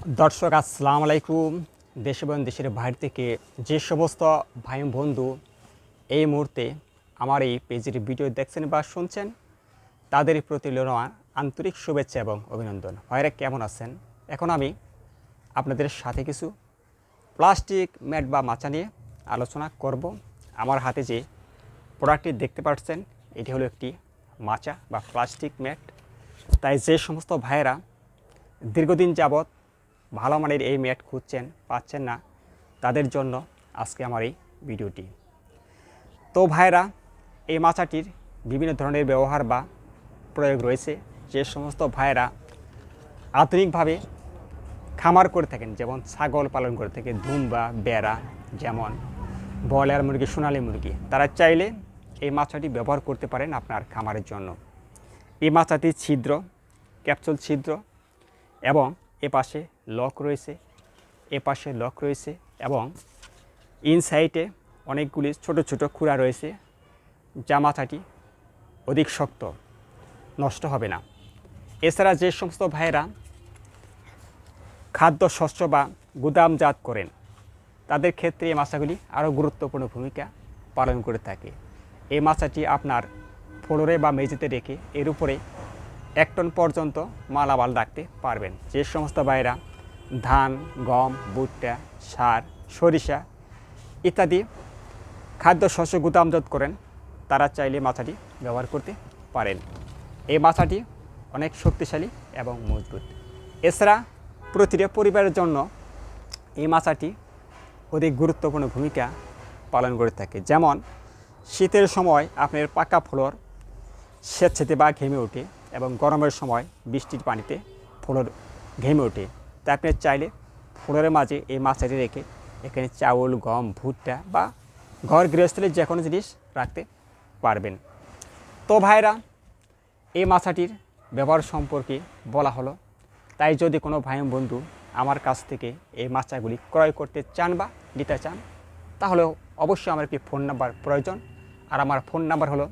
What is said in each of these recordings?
দর্শক আসসালামু আলাইকুম। দেশ এবং দেশের বাইরে থেকে যে সমস্ত ভাই বন্ধু এই মুহূর্তে আমার এই পেজের ভিডিও দেখছেন বা শুনছেন, তাদের প্রতি আমার আন্তরিক শুভেচ্ছা এবং অভিনন্দন। ভাইরা কেমন আছেন? এখন আমি আপনাদের সাথে কিছু প্লাস্টিক ম্যাট বা মাচা নিয়ে আলোচনা করব। আমার হাতে যে প্রোডাক্টটি দেখতে পাচ্ছেন, এটি হলো একটি মাচা বা প্লাস্টিক ম্যাট। তাই যে সমস্ত ভাইয়েরা দীর্ঘদিন যাবৎ ভালো মানের এই ম্যাট খুঁজছেন, পাচ্ছেন না, তাদের জন্য আজকে আমার এই ভিডিওটি। তো ভাইরা, এই মাচাটির বিভিন্ন ধরনের ব্যবহার বা প্রয়োগ রয়েছে। যে সমস্ত ভাইয়েরা আধুনিকভাবে খামার করে থাকেন, যেমন ছাগল পালন করে থাকে, দুম্বা, বেড়া, যেমন ব্রয়লার মুরগি, সোনালী মুরগি, তারা চাইলে এই মাচাটি ব্যবহার করতে পারেন আপনার খামারের জন্য। এই মাচাটির ছিদ্র, ক্যাপসুল ছিদ্র, এবং এপাশে লক রয়েছে, এপাশে লক রয়েছে, এবং ইনসাইডে অনেকগুলি ছোট ছোট খুঁড়া রয়েছে, যা মাচাটি অধিক শক্ত, নষ্ট হবে না। এছাড়া যে সমস্ত ভাইয়েরা খাদ্য শস্য বা গুদামজাত করেন, তাদের ক্ষেত্রে এই মাচাগুলি আরও গুরুত্বপূর্ণ ভূমিকা পালন করে থাকে। এই মাচাটি আপনার ফ্লোরে বা মেঝেতে রেখে এর উপরে 1 টন পর্যন্ত মালামাল রাখতে পারবেন। যে সমস্ত ভাইয়েরা ধান, গম, ভুট্টা, সার, সরিষা ইত্যাদি খাদ্য শস্য গুদামজাত করেন, তারা চাইলে মাচাটি ব্যবহার করতে পারেন। এই মাচাটি অনেক শক্তিশালী এবং মজবুত। এছাড়া প্রতিটা পরিবারের জন্য এই মাচাটি অধিক গুরুত্বপূর্ণ ভূমিকা পালন করে থাকে। যেমন শীতের সময় আপনার পাকা ফ্লোর স্বেচ্ছাতে বা ঘেমে ওঠে, এবং গরমের সময় বৃষ্টির পানিতে ফ্লোর ঘেমে ওঠে। তাই আপনি চাইলে ফ্লোরের মাঝে এই মাচাটি রেখে এখানে চাউল, গম, ভুট্টা বা ঘর গৃহস্থলীর যে কোনো জিনিস রাখতে পারবেন। তো ভাইরা, এই মাচাটির ব্যবহার সম্পর্কে বলা হলো। তাই যদি কোনো ভাই বন্ধু আমার কাছ থেকে এই মাচাগুলি ক্রয় করতে চান বা নিতে চান, তাহলে অবশ্যই আমার একটি ফোন নাম্বার প্রয়োজন। আর আমার ফোন নাম্বার হলো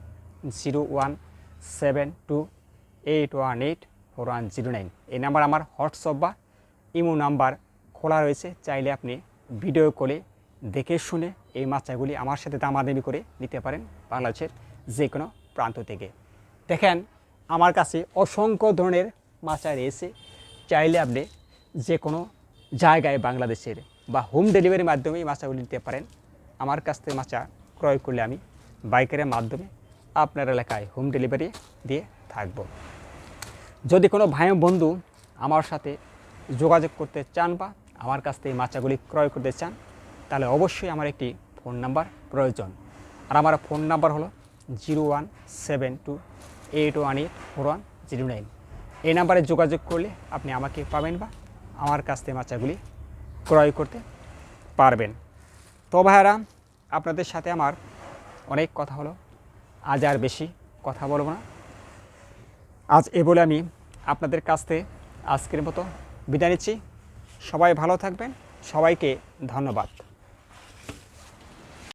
017281841009। এই নাম্বার আমার হোয়াটসঅ্যাপ বা ইমো নাম্বার খোলা রয়েছে। চাইলে আপনি ভিডিও কলে দেখে শুনে এই মাচাগুলি আমার সাথে দামাদামি করে নিতে পারেন বাংলাদেশের যে কোনো প্রান্ত থেকে। দেখেন, আমার কাছে অসংখ্য ধরনের মাচা রয়েছে। চাইলে আপনি যে কোনো জায়গায় বাংলাদেশের বা হোম ডেলিভারির মাধ্যমে এই মাচাগুলি নিতে পারেন। আমার কাছ থেকে মাচা ক্রয় করলে আমি বাইকের মাধ্যমে আপনার এলাকায় হোম ডেলিভারি দিয়ে থাকব। যদি কোনো ভাই বন্ধু আমার সাথে যোগাযোগ করতে চান বা আমার কাছ থেকে মাচাগুলি ক্রয় করতে চান, তাহলে অবশ্যই আমার একটি ফোন নাম্বার প্রয়োজন। আর আমার ফোন নাম্বার হলো 017281841009। এই নাম্বারে যোগাযোগ করলে আপনি আমাকে পাবেন বা আমার কাছ থেকে মাচাগুলি ক্রয় করতে পারবেন। তো ভাইয়ারা, আপনাদের সাথে আমার অনেক কথা হলো, আজ আর বেশি কথা বলবো না। আজ এ বলে আমি আপনাদের কাছ থেকে আজকের মতো বিদায় নিচ্ছি। সবাই ভালো থাকবেন। সবাইকে ধন্যবাদ।